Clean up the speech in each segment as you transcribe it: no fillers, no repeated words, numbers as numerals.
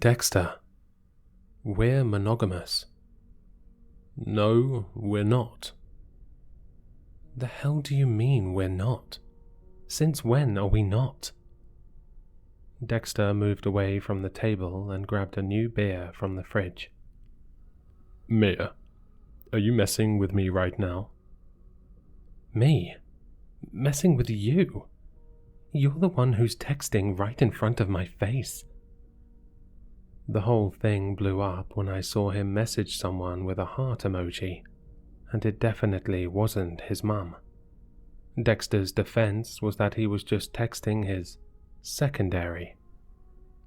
Dexter, we're monogamous. No, we're not. The hell do you mean we're not? Since when are we not? Dexter moved away from the table and grabbed a new beer from the fridge. Mia, are you messing with me right now? Me? Messing with you? You're the one who's texting right in front of my face. The whole thing blew up when I saw him message someone with a heart emoji, and it definitely wasn't his mum. Dexter's defense was that he was just texting his secondary.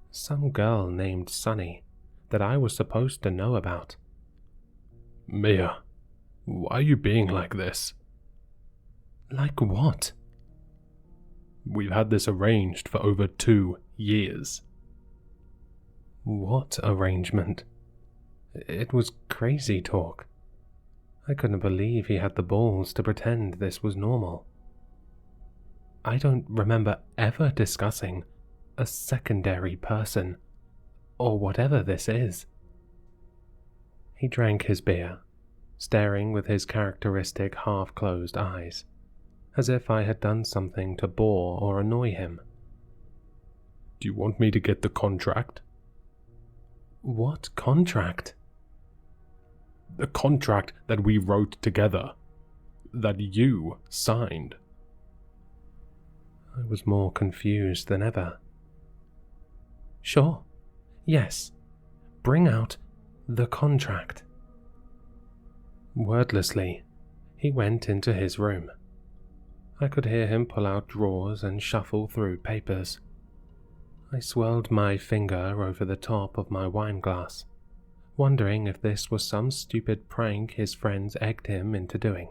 Some girl named Sunny that I was supposed to know about. Mia, why are you being like this? Like what? We've had this arranged for over 2 years. What arrangement? It was crazy talk. I couldn't believe he had the balls to pretend this was normal. I don't remember ever discussing a secondary person, or whatever this is. He drank his beer, staring with his characteristic half-closed eyes, as if I had done something to bore or annoy him. Do you want me to get the contract? What contract? The contract that we wrote together, that you signed. I was more confused than ever. Sure, yes, bring out the contract. Wordlessly, he went into his room. I could hear him pull out drawers and shuffle through papers. I swirled my finger over the top of my wine glass, wondering if this was some stupid prank his friends egged him into doing.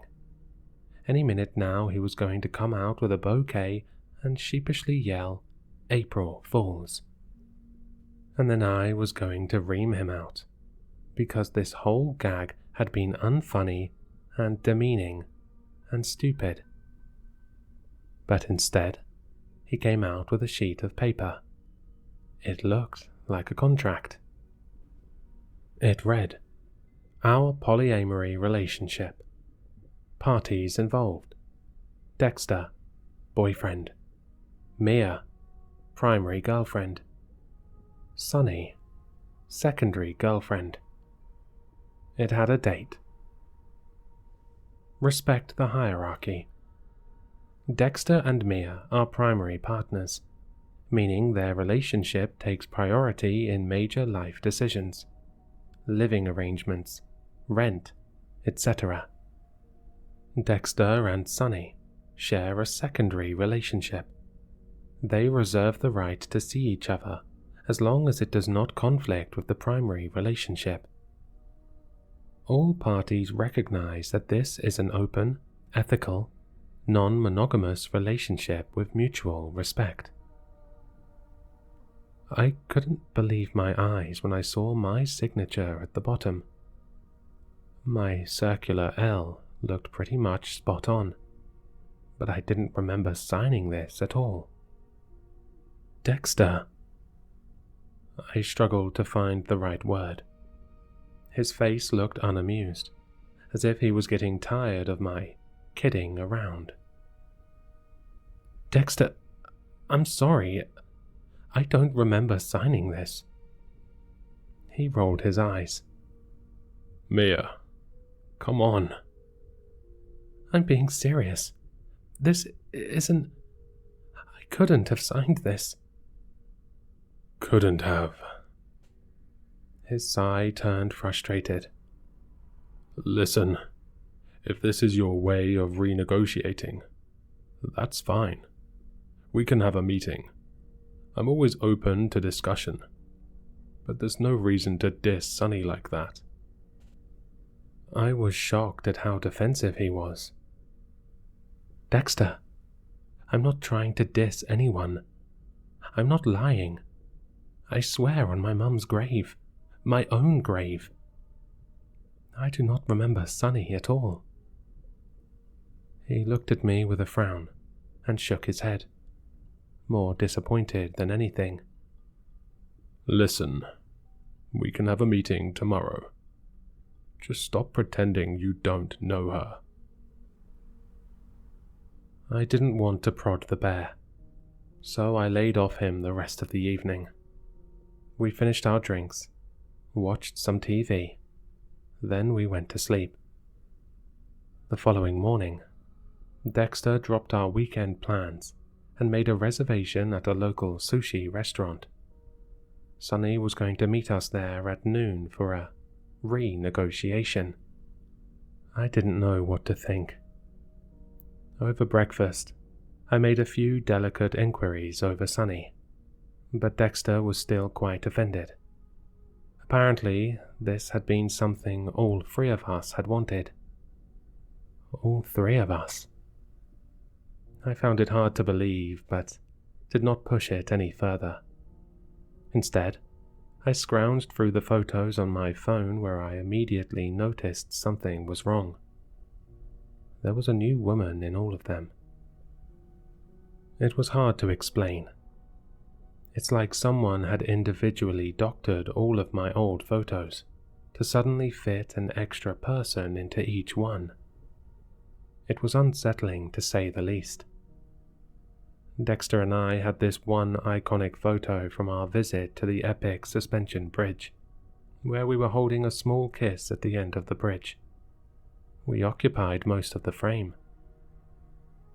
Any minute now he was going to come out with a bouquet and sheepishly yell, "April Fools." And then I was going to ream him out, because this whole gag had been unfunny and demeaning and stupid. But instead, he came out with a sheet of paper. It looked like a contract. It read, "Our polyamory relationship. Parties involved. Dexter, boyfriend. Mia, primary girlfriend. Sunny, secondary girlfriend." It had a date. Respect the hierarchy. Dexter and Mia are primary partners, meaning their relationship takes priority in major life decisions, living arrangements, rent, etc. Dexter and Sunny share a secondary relationship. They reserve the right to see each other as long as it does not conflict with the primary relationship. All parties recognize that this is an open, ethical, non-monogamous relationship with mutual respect. I couldn't believe my eyes when I saw my signature at the bottom. My circular L looked pretty much spot on, but I didn't remember signing this at all. Dexter. I struggled to find the right word. His face looked unamused, as if he was getting tired of my kidding around. Dexter, I'm sorry. I don't remember signing this. He rolled his eyes. Mia, come on. I'm being serious. This isn't... I couldn't have signed this. Couldn't have. His sigh turned frustrated. Listen, if this is your way of renegotiating, that's fine. We can have a meeting. I'm always open to discussion, but there's no reason to diss Sunny like that. I was shocked at how defensive he was. Dexter, I'm not trying to diss anyone. I'm not lying. I swear on my mum's grave, my own grave. I do not remember Sunny at all. He looked at me with a frown and shook his head, more disappointed than anything. Listen, We can have a meeting tomorrow. Just stop pretending you don't know her. I didn't want to prod the bear, so I laid off him the rest of the evening. We finished our drinks, watched some TV, then we went to sleep. The following morning, Dexter dropped our weekend plans and made a reservation at a local sushi restaurant. Sunny was going to meet us there at noon for a renegotiation. I didn't know what to think. Over breakfast, I made a few delicate inquiries over Sunny, but Dexter was still quite offended. Apparently, this had been something all three of us had wanted. All three of us. I found it hard to believe, but did not push it any further. Instead, I scrounged through the photos on my phone where I immediately noticed something was wrong. There was a new woman in all of them. It was hard to explain. It's like someone had individually doctored all of my old photos to suddenly fit an extra person into each one. It was unsettling to say the least. Dexter and I had this one iconic photo from our visit to the epic suspension bridge, where we were holding a small kiss at the end of the bridge. We occupied most of the frame.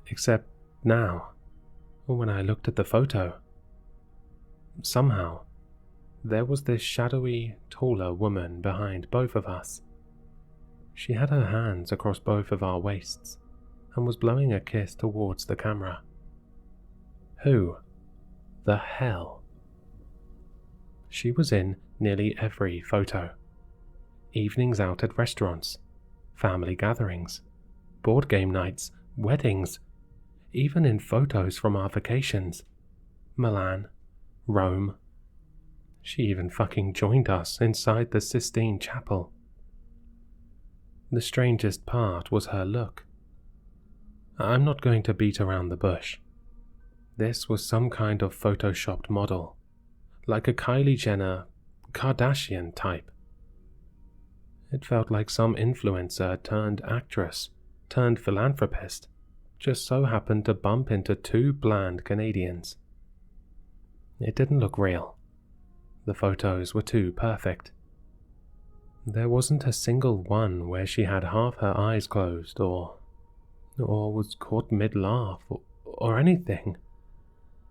Except now, when I looked at the photo, somehow, there was this shadowy, taller woman behind both of us. She had her hands across both of our waists and was blowing a kiss towards the camera. Who the hell? She was in nearly every photo. Evenings out at restaurants, family gatherings, board game nights, weddings, even in photos from our vacations. Milan, Rome. She even fucking joined us inside the Sistine Chapel. The strangest part was her look. I'm not going to beat around the bush. This was some kind of photoshopped model, like a Kylie Jenner, Kardashian type. It felt like some influencer turned actress, turned philanthropist, just so happened to bump into two bland Canadians. It didn't look real. The photos were too perfect. There wasn't a single one where she had half her eyes closed or was caught mid-laugh or anything.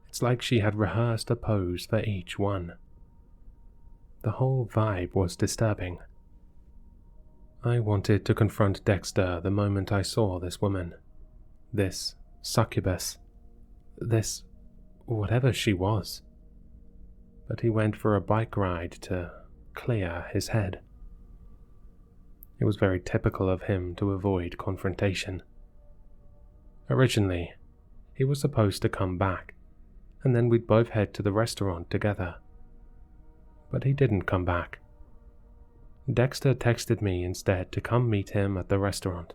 It's like she had rehearsed a pose for each one. The whole vibe was disturbing. I wanted to confront Dexter the moment I saw this woman. This succubus. This whatever she was. But he went for a bike ride to clear his head. It was very typical of him to avoid confrontation. Originally, he was supposed to come back, and then we'd both head to the restaurant together. But he didn't come back. Dexter texted me instead to come meet him at the restaurant,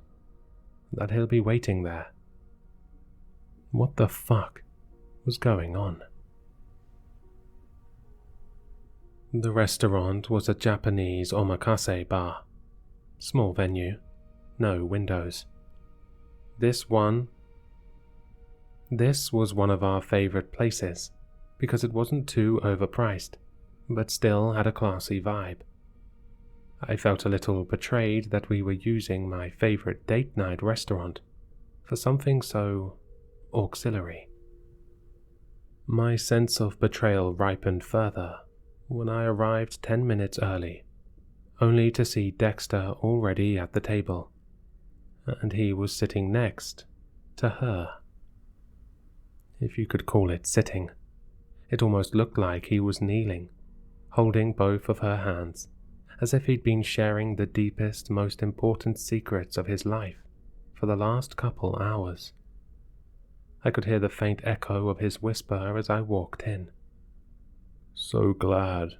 that he'll be waiting there. What the fuck was going on? The restaurant was a Japanese omakase bar. Small venue, no windows. This was one of our favorite places because it wasn't too overpriced, but still had a classy vibe. I felt a little betrayed that we were using my favorite date night restaurant for something so auxiliary. My sense of betrayal ripened further when I arrived 10 minutes early, only to see Dexter already at the table, and he was sitting next to her. If you could call it sitting, it almost looked like he was kneeling, holding both of her hands, as if he'd been sharing the deepest, most important secrets of his life for the last couple hours. I could hear the faint echo of his whisper as I walked in. So glad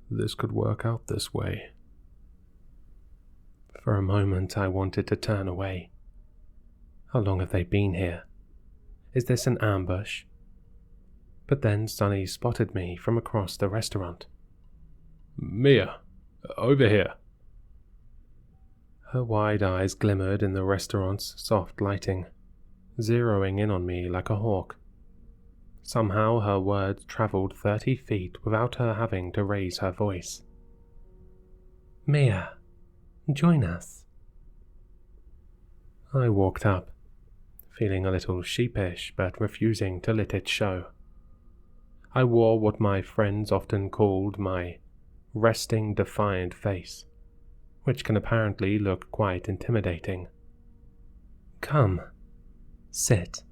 this could work out this way. For a moment I wanted to turn away. How long have they been here? Is this an ambush? But then Sunny spotted me from across the restaurant. Mia, over here. Her wide eyes glimmered in the restaurant's soft lighting, zeroing in on me like a hawk. Somehow her words travelled 30 feet without her having to raise her voice. Mia, join us. I walked up, feeling a little sheepish but refusing to let it show. I wore what my friends often called my resting defiant face, which can apparently look quite intimidating. Come, sit.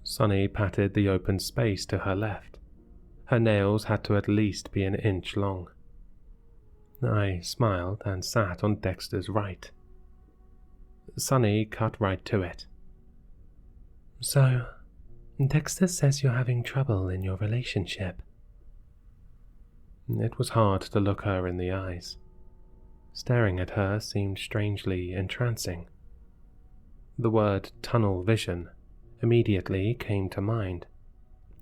Sunny patted the open space to her left. Her nails had to at least be an inch long. I smiled and sat on Dexter's right. Sunny cut right to it. So, Dexter says you're having trouble in your relationship. It was hard to look her in the eyes. Staring at her seemed strangely entrancing. The word tunnel vision immediately came to mind,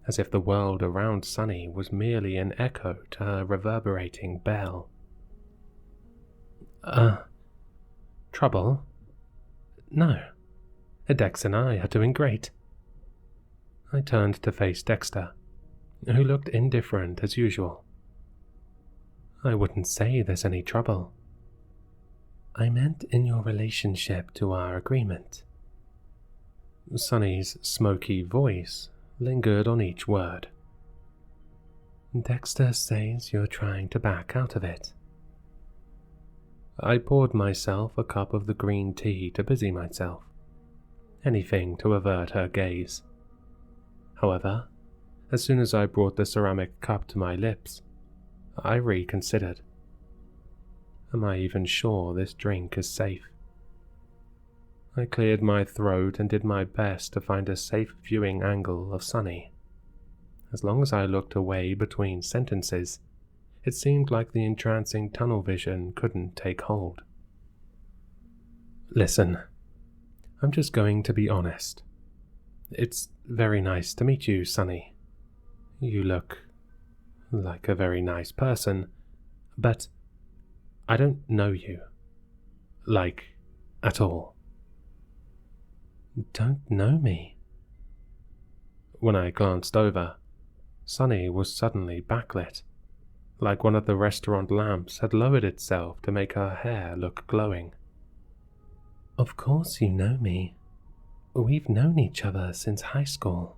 as if the world around Sunny was merely an echo to her reverberating bell. Trouble? No. Dex and I are doing great. I turned to face Dexter, who looked indifferent as usual. I wouldn't say there's any trouble. I meant in your relationship to our agreement. Sunny's smoky voice lingered on each word. Dexter says you're trying to back out of it. I poured myself a cup of the green tea to busy myself, anything to avert her gaze. However, as soon as I brought the ceramic cup to my lips, I reconsidered. Am I even sure this drink is safe? I cleared my throat and did my best to find a safe viewing angle of Sunny. As long as I looked away between sentences, it seemed like the entrancing tunnel vision couldn't take hold. Listen, I'm just going to be honest. It's very nice to meet you, Sunny. You look like a very nice person, but I don't know you. Like, at all. Don't know me? When I glanced over, Sunny was suddenly backlit, like one of the restaurant lamps had lowered itself to make her hair look glowing. Of course you know me. We've known each other since high school.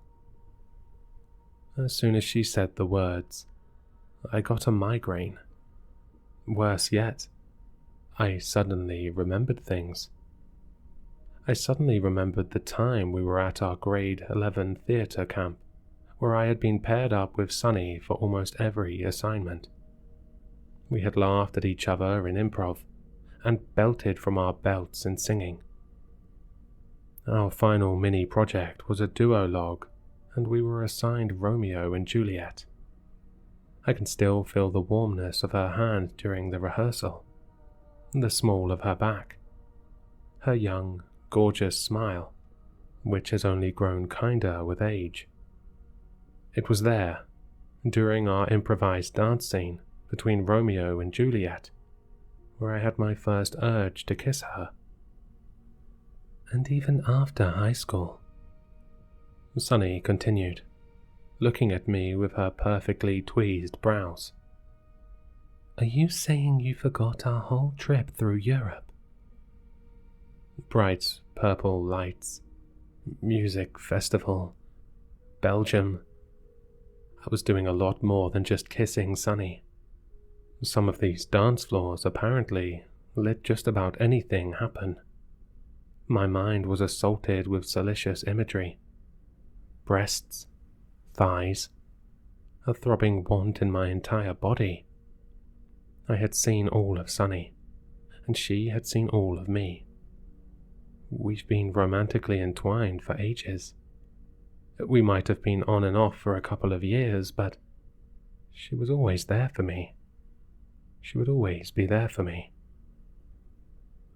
As soon as she said the words, I got a migraine. Worse yet, I suddenly remembered things. I suddenly remembered the time we were at our grade 11 theatre camp, where I had been paired up with Sunny for almost every assignment. We had laughed at each other in improv, and belted from our belts in singing. Our final mini-project was a duologue, and we were assigned Romeo and Juliet. I can still feel the warmness of her hand during the rehearsal, the small of her back, her young, gorgeous smile, which has only grown kinder with age. It was there, during our improvised dance scene between Romeo and Juliet, where I had my first urge to kiss her. And even after high school, Sunny continued, looking at me with her perfectly tweezed brows. Are you saying you forgot our whole trip through Europe? Bright purple lights, music festival, Belgium. I was doing a lot more than just kissing Sunny. Some of these dance floors apparently let just about anything happen. My mind was assaulted with salacious imagery. Breasts, thighs, a throbbing want in my entire body. I had seen all of Sunny, and she had seen all of me. We've been romantically entwined for ages. We might have been on and off for a couple of years, but she was always there for me. She would always be there for me.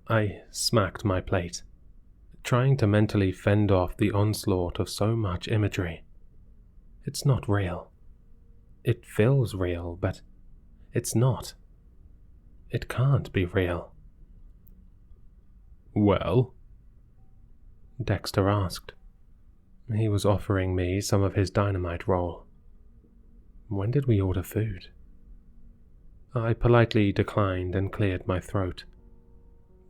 I smacked my plate, trying to mentally fend off the onslaught of so much imagery. It's not real. It feels real, but It's not. It can't be real. Well? Dexter asked. He was offering me some of his dynamite roll. When did we order food? I politely declined and cleared my throat.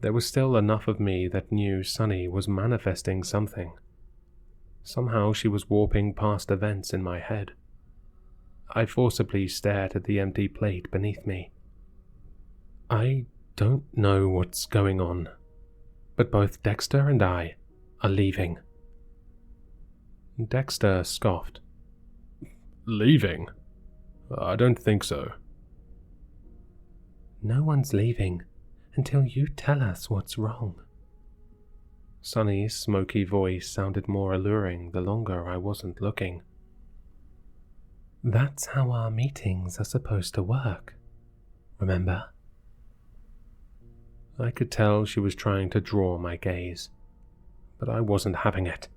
There was still enough of me that knew Sunny was manifesting something. Somehow she was warping past events in my head. I forcibly stared at the empty plate beneath me. I don't know what's going on, but both Dexter and I are leaving. Dexter scoffed. Leaving? I don't think so. No one's leaving until you tell us what's wrong. Sunny's smoky voice sounded more alluring the longer I wasn't looking. That's how our meetings are supposed to work, remember? I could tell she was trying to draw my gaze, but I wasn't having it.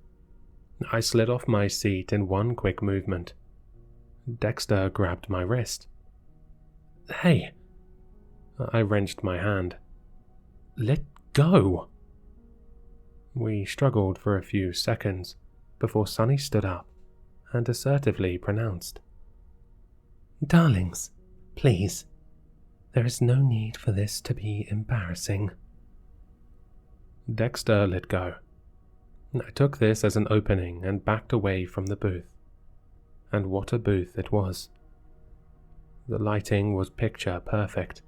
I slid off my seat in one quick movement. Dexter grabbed my wrist. Hey! I wrenched my hand. Let go! We struggled for a few seconds before Sunny stood up and assertively pronounced, Darlings, please. There is no need for this to be embarrassing. Dexter let go. I took this as an opening and backed away from the booth. And what a booth it was. The lighting was picture perfect.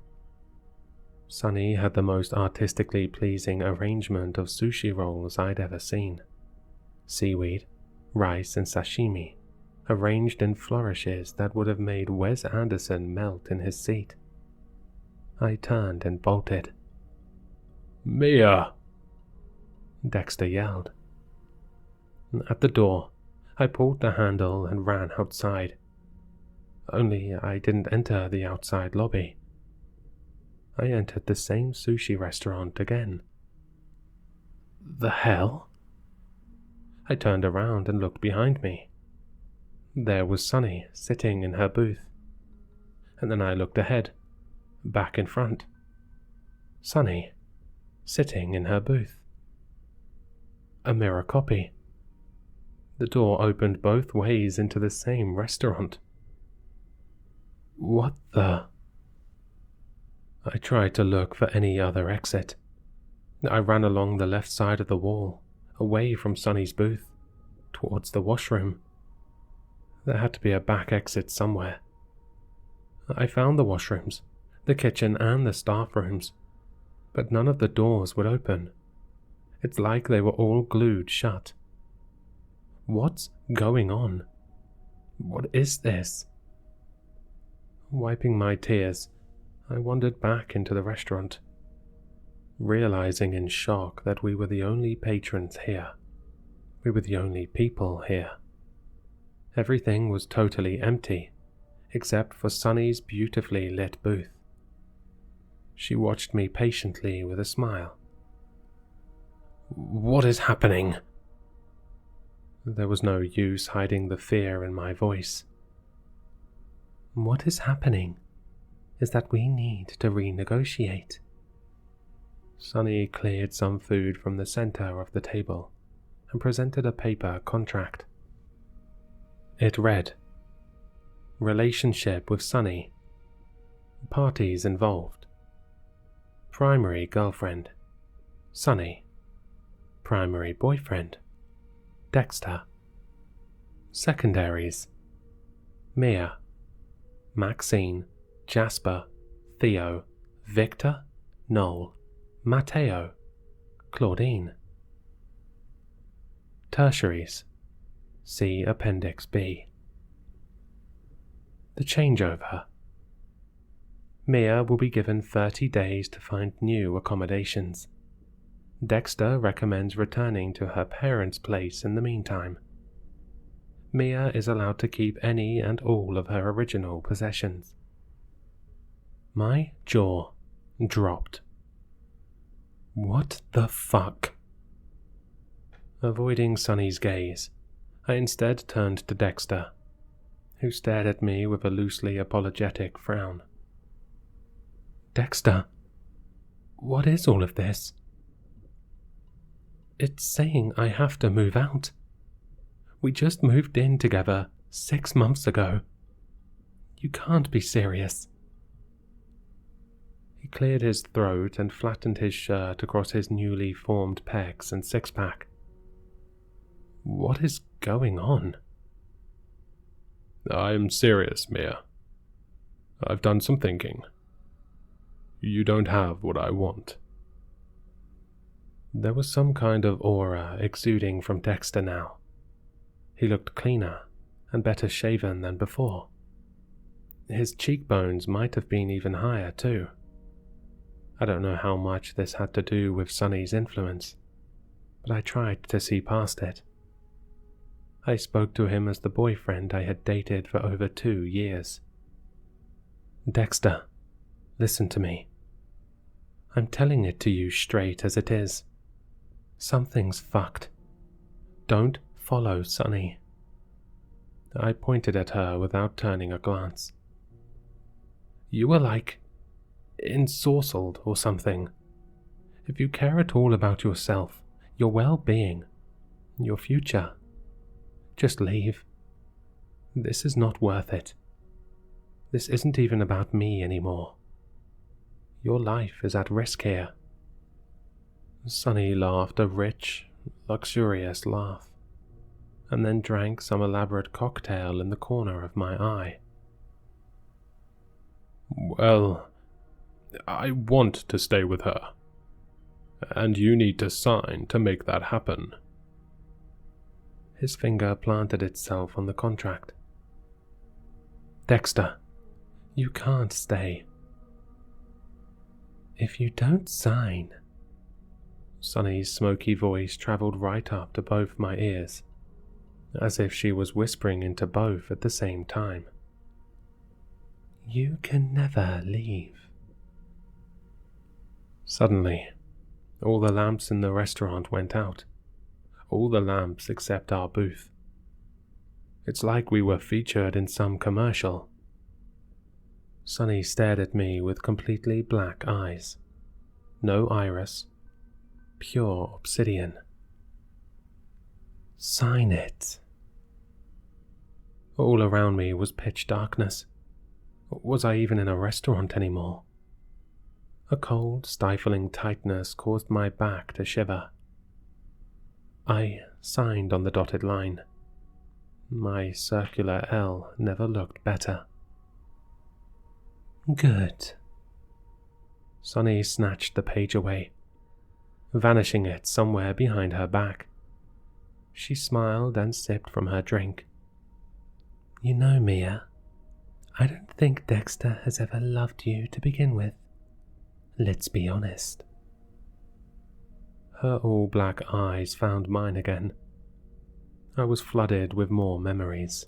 Sunny had the most artistically pleasing arrangement of sushi rolls I'd ever seen. Seaweed, rice, and sashimi, arranged in flourishes that would have made Wes Anderson melt in his seat. I turned and bolted. Mia! Dexter yelled. At the door, I pulled the handle and ran outside. Only I didn't enter the outside lobby. I entered the same sushi restaurant again. The hell? I turned around and looked behind me. There was Sunny sitting in her booth. And then I looked ahead, back in front. Sunny, sitting in her booth. A mirror copy. The door opened both ways into the same restaurant. What the? I tried to look for any other exit. I ran along the left side of the wall, away from Sunny's booth, towards the washroom. There had to be a back exit somewhere. I found the washrooms, the kitchen and the staff rooms, but none of the doors would open. It's like they were all glued shut. What's going on? What is this? Wiping my tears, I wandered back into the restaurant, realizing in shock that we were the only patrons here. We were the only people here. Everything was totally empty, except for Sunny's beautifully lit booth. She watched me patiently with a smile. What is happening? There was no use hiding the fear in my voice. What is happening is that we need to renegotiate. Sunny cleared some food from the center of the table and presented a paper contract. It read, Relationship with Sunny. Parties involved. Primary girlfriend, Sunny. Primary boyfriend, Dexter. Secondaries, Mia, Maxine, Jasper, Theo, Victor, Noel, Matteo, Claudine. Tertiaries, see Appendix B. The changeover. Mia will be given 30 days to find new accommodations. Dexter recommends returning to her parents' place in the meantime. Mia is allowed to keep any and all of her original possessions. My jaw dropped. What the fuck? Avoiding Sunny's gaze, I instead turned to Dexter, who stared at me with a loosely apologetic frown. Dexter, what is all of this? It's saying I have to move out. We just moved in together 6 months ago. You can't be serious. He cleared his throat and flattened his shirt across his newly formed pecs and six-pack. What is going on? I'm serious, Mia. I've done some thinking. You don't have what I want. There was some kind of aura exuding from Dexter now. He looked cleaner and better shaven than before. His cheekbones might have been even higher too. I don't know how much this had to do with Sonny's influence, but I tried to see past it. I spoke to him as the boyfriend I had dated for over 2 years. Dexter, listen to me. I'm telling it to you straight as it is. Something's fucked. Don't follow Sonny. I pointed at her without turning a glance. You were like ensorcelled or something. If you care at all about yourself, your well-being, your future, just leave. This is not worth it. This isn't even about me anymore. Your life is at risk here. Sonny laughed a rich, luxurious laugh, and then drank some elaborate cocktail in the corner of my eye. Well, I want to stay with her, and you need to sign to make that happen. His finger planted itself on the contract. Dexter, you can't stay. If you don't sign... Sonny's smoky voice travelled right up to both my ears, as if she was whispering into both at the same time. You can never leave. Suddenly, all the lamps in the restaurant went out. All the lamps except our booth. It's like we were featured in some commercial. Sonny stared at me with completely black eyes. No iris. Pure obsidian. Sign it. All around me was pitch darkness. Was I even in a restaurant anymore? A cold, stifling tightness caused my back to shiver. I signed on the dotted line. My circular L never looked better. Good. Sonny snatched the page away, vanishing it somewhere behind her back. She smiled and sipped from her drink. You know, Mia, I don't think Dexter has ever loved you to begin with. Let's be honest. Her all-black eyes found mine again. I was flooded with more memories.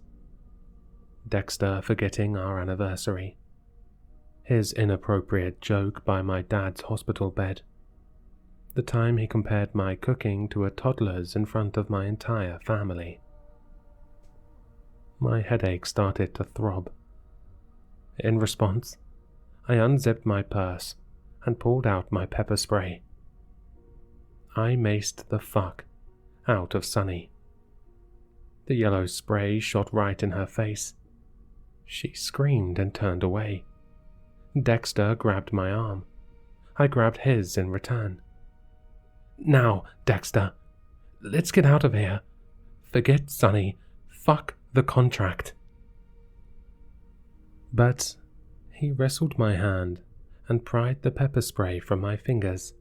Dexter forgetting our anniversary. His inappropriate joke by my dad's hospital bed. The time he compared my cooking to a toddler's in front of my entire family. My headache started to throb. In response, I unzipped my purse and pulled out my pepper spray. I maced the fuck out of Sonny. The yellow spray shot right in her face. She screamed and turned away. Dexter grabbed my arm. I grabbed his in return. Now, Dexter, let's get out of here. Forget Sonny. Fuck the contract. But he wrestled my hand and pried the pepper spray from my fingers.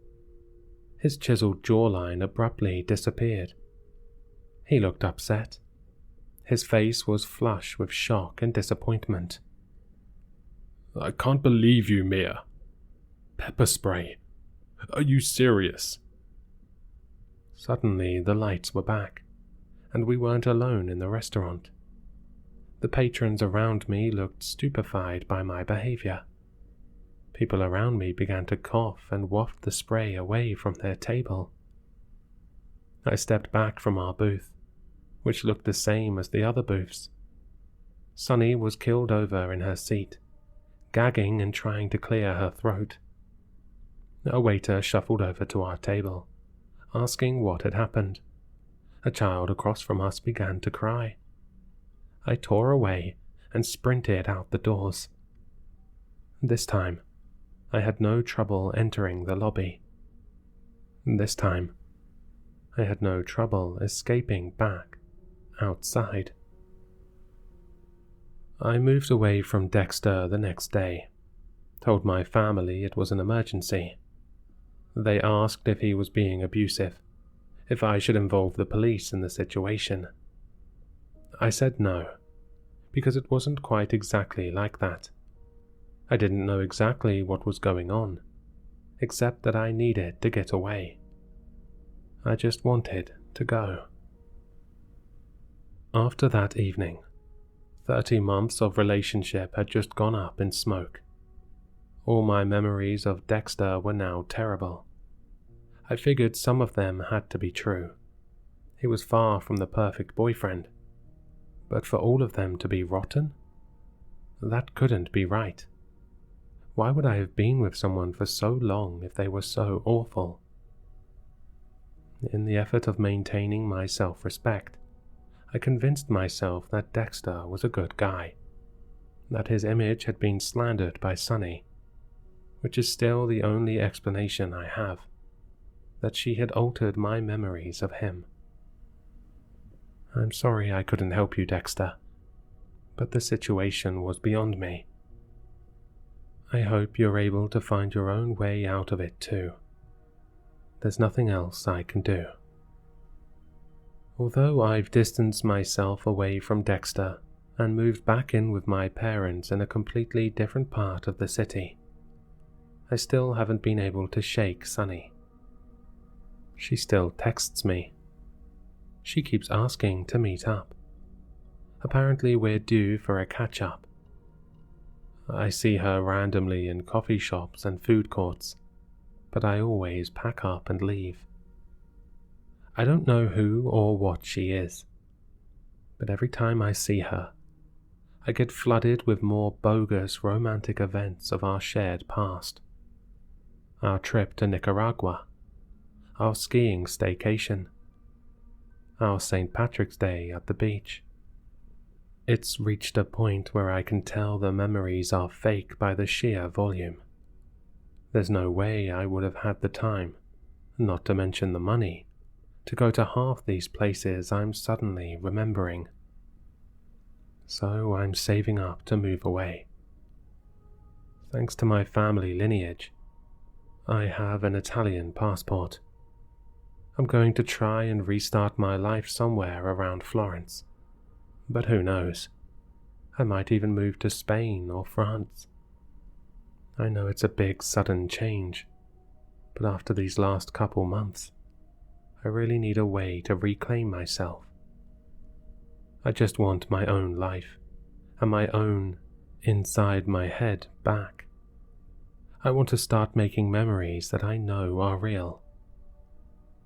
His chiseled jawline abruptly disappeared. He looked upset. His face was flush with shock and disappointment. I can't believe you, Mia. Pepper spray. Are you serious? Suddenly the lights were back, and we weren't alone in the restaurant. The patrons around me looked stupefied by my behavior. People around me began to cough and waft the spray away from their table. I stepped back from our booth, which looked the same as the other booths. Sonny was killed over in her seat, gagging and trying to clear her throat. A waiter shuffled over to our table, asking what had happened. A child across from us began to cry. I tore away and sprinted out the doors. This time, I had no trouble entering the lobby. This time, I had no trouble escaping back outside. I moved away from Dexter the next day, told my family it was an emergency. They asked if he was being abusive, if I should involve the police in the situation. I said no, because it wasn't quite exactly like that. I didn't know exactly what was going on, except that I needed to get away. I just wanted to go. After that evening, 30 months of relationship had just gone up in smoke. All my memories of Dexter were now terrible. I figured some of them had to be true. He was far from the perfect boyfriend. But for all of them to be rotten? That couldn't be right. Why would I have been with someone for so long if they were so awful? In the effort of maintaining my self-respect, I convinced myself that Dexter was a good guy, that his image had been slandered by Sunny, which is still the only explanation I have, that she had altered my memories of him. I'm sorry I couldn't help you, Dexter, but the situation was beyond me. I hope you're able to find your own way out of it too. There's nothing else I can do. Although I've distanced myself away from Dexter and moved back in with my parents in a completely different part of the city, I still haven't been able to shake Sunny. She still texts me. She keeps asking to meet up. Apparently we're due for a catch-up. I see her randomly in coffee shops and food courts, but I always pack up and leave. I don't know who or what she is, but every time I see her, I get flooded with more bogus romantic events of our shared past. Our trip to Nicaragua, our skiing staycation, our St. Patrick's Day at the beach. It's reached a point where I can tell the memories are fake by the sheer volume. There's no way I would have had the time, not to mention the money, to go to half these places I'm suddenly remembering. So I'm saving up to move away. Thanks to my family lineage, I have an Italian passport. I'm going to try and restart my life somewhere around Florence. But who knows? I might even move to Spain or France. I know it's a big sudden change, but after these last couple months, I really need a way to reclaim myself. I just want my own life, and my own inside my head back. I want to start making memories that I know are real.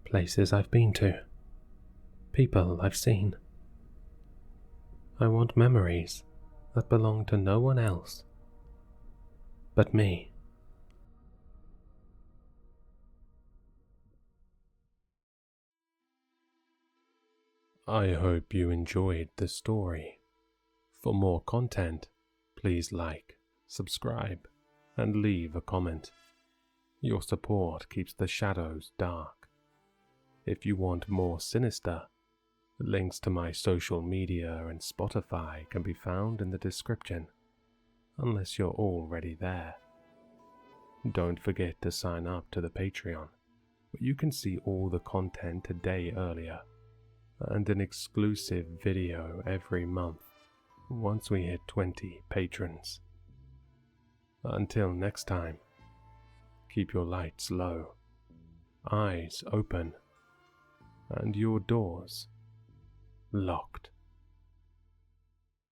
Places I've been to, people I've seen. I want memories that belong to no one else but me. I hope you enjoyed the story. For more content, please like, subscribe, and leave a comment. Your support keeps the shadows dark. If you want more Sinister, links to my social media and Spotify can be found in the description, unless you're already there. Don't forget to sign up to the Patreon, where you can see all the content a day earlier, and an exclusive video every month once we hit 20 patrons. Until next time, keep your lights low, eyes open, and your doors locked.